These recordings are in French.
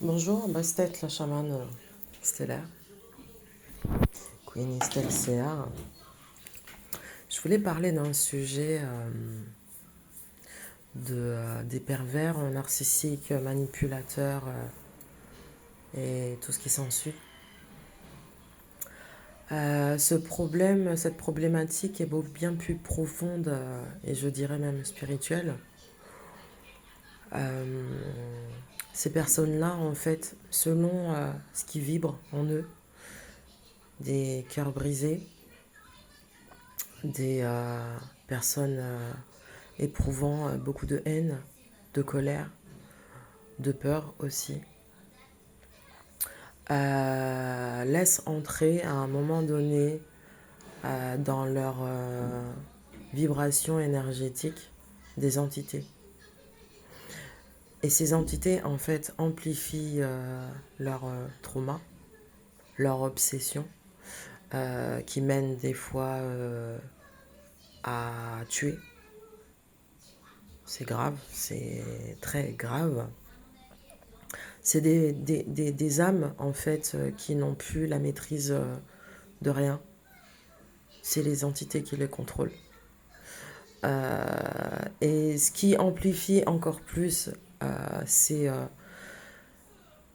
Bonjour, Bastet, la chamane stellaire, Queen Estelle CA. Je voulais parler d'un sujet des pervers narcissiques, manipulateurs et tout ce qui s'ensuit. Cette problématique est beaucoup bien plus profonde et je dirais même spirituelle. Euh, Ces personnes-là, en fait, selon ce qui vibre en eux, des cœurs brisés, des personnes éprouvant beaucoup de haine, de colère, de peur aussi, laissent entrer à un moment donné dans leur vibration énergétique des entités. Et ces entités, en fait, amplifient leur trauma, leur obsession, qui mène des fois à tuer. C'est grave, c'est très grave. C'est des âmes, en fait, qui n'ont plus la maîtrise de rien. C'est les entités qui les contrôlent. Et ce qui amplifie encore plus, c'est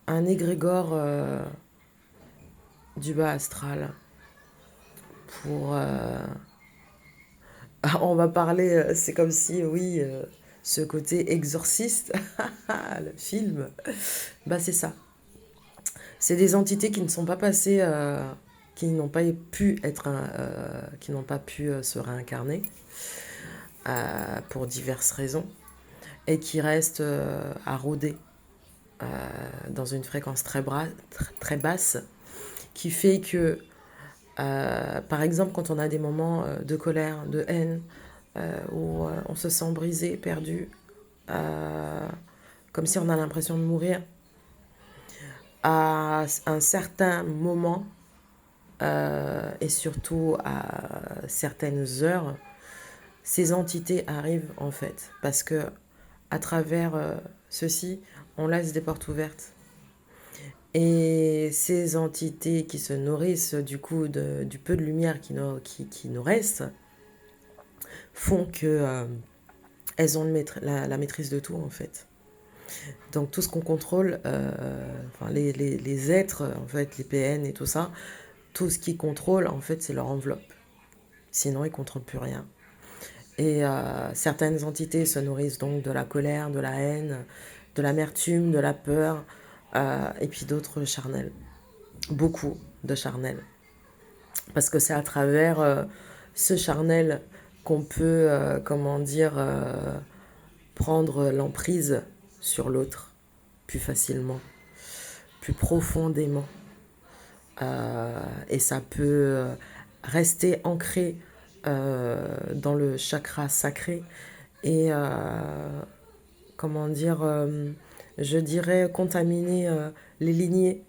un égrégore du bas astral pour... on va parler, c'est comme si, oui, ce côté exorciste, le film, bah c'est ça. C'est des entités qui ne sont pas passées, qui n'ont pas pu être, qui n'ont pas pu se réincarner pour diverses raisons et qui restent à rôder dans une fréquence très basse, qui fait que, par exemple, quand on a des moments de colère, de haine, où on se sent brisé, perdu, comme si on a l'impression de mourir, à un certain moment, et surtout à certaines heures, ces entités arrivent en fait. Parce que à travers ceci, on laisse des portes ouvertes. Et ces entités qui se nourrissent du coup du peu de lumière qui nous reste font que elles ont la maîtrise de tout en fait. Donc tout ce qu'on contrôle, enfin les êtres, en fait, les PN et tout ça, tout ce qu'ils contrôlent, en fait, c'est leur enveloppe. Sinon, ils ne contrôlent plus rien. Et certaines entités se nourrissent donc de la colère, de la haine, de l'amertume, de la peur, et puis d'autres charnels. Beaucoup de charnels. Parce que c'est à travers ce charnel qu'on peut, comment dire, prendre l'emprise sur l'autre plus facilement, plus profondément. Et ça peut rester ancré dans le chakra sacré et, comment dire, je dirais contaminer les lignées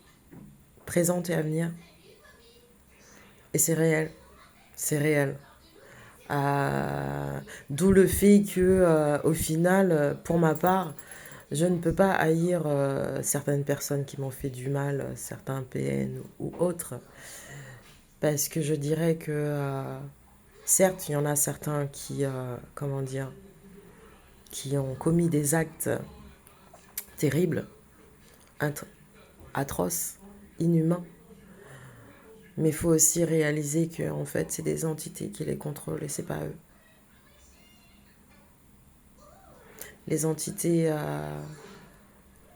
présentes et à venir. Et c'est réel, c'est réel. D'où le fait que, au final, pour ma part, je ne peux pas haïr certaines personnes qui m'ont fait du mal, certains PN ou autres, parce que je dirais que, certes, il y en a certains qui, comment dire, qui ont commis des actes terribles, atroces, inhumains, mais il faut aussi réaliser que, en fait, c'est des entités qui les contrôlent et c'est pas eux. Les entités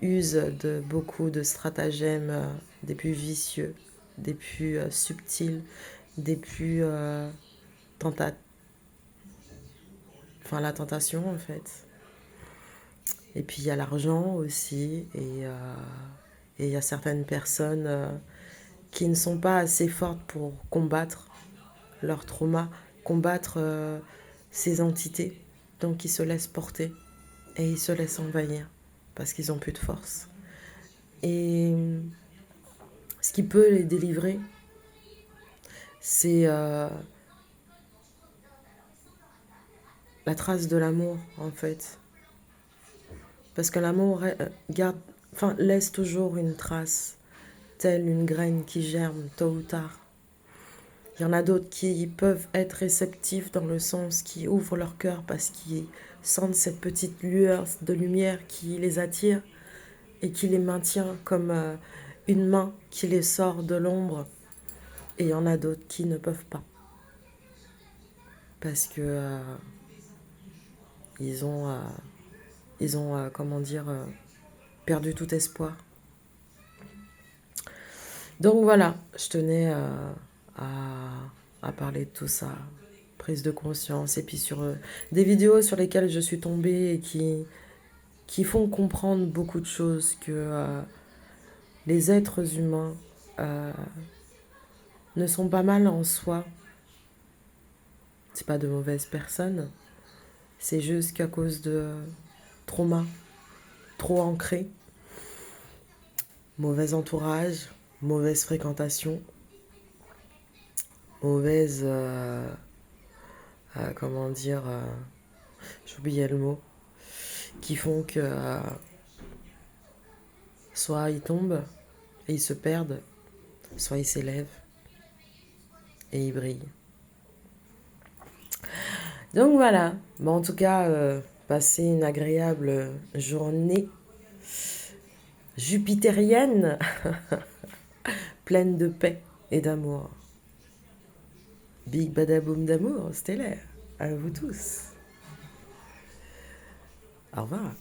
usent de beaucoup de stratagèmes, des plus vicieux, des plus subtils, des plus enfin la tentation en fait. Et puis il y a l'argent aussi et il y a certaines personnes qui ne sont pas assez fortes pour combattre leur trauma, combattre ces entités, donc ils se laissent porter et ils se laissent envahir parce qu'ils n'ont plus de force. Et ce qui peut les délivrer, c'est la trace de l'amour, en fait. Parce que l'amour garde, enfin, laisse toujours une trace, telle une graine qui germe tôt ou tard. Il y en a d'autres qui peuvent être réceptifs dans le sens qui ouvrent leur cœur parce qu'ils sentent cette petite lueur de lumière qui les attire et qui les maintient comme une main qui les sort de l'ombre. Et il y en a d'autres qui ne peuvent pas parce que ils ont, comment dire, perdu tout espoir. Donc voilà, je tenais à parler de tout ça, prise de conscience, et puis sur des vidéos sur lesquelles je suis tombée et qui font comprendre beaucoup de choses, que les êtres humains ne sont pas mal en soi. C'est pas de mauvaises personnes, c'est juste qu'à cause de traumas trop ancrés, mauvais entourage, mauvaise fréquentation, mauvaise, comment dire, j'oubliais le mot, qui font que soit ils tombent et ils se perdent, soit ils s'élèvent et ils brillent. Donc voilà, bon, en tout cas, passez une agréable journée jupitérienne, pleine de paix et d'amour. Big badaboum d'amour stellaire. À vous tous. Au revoir.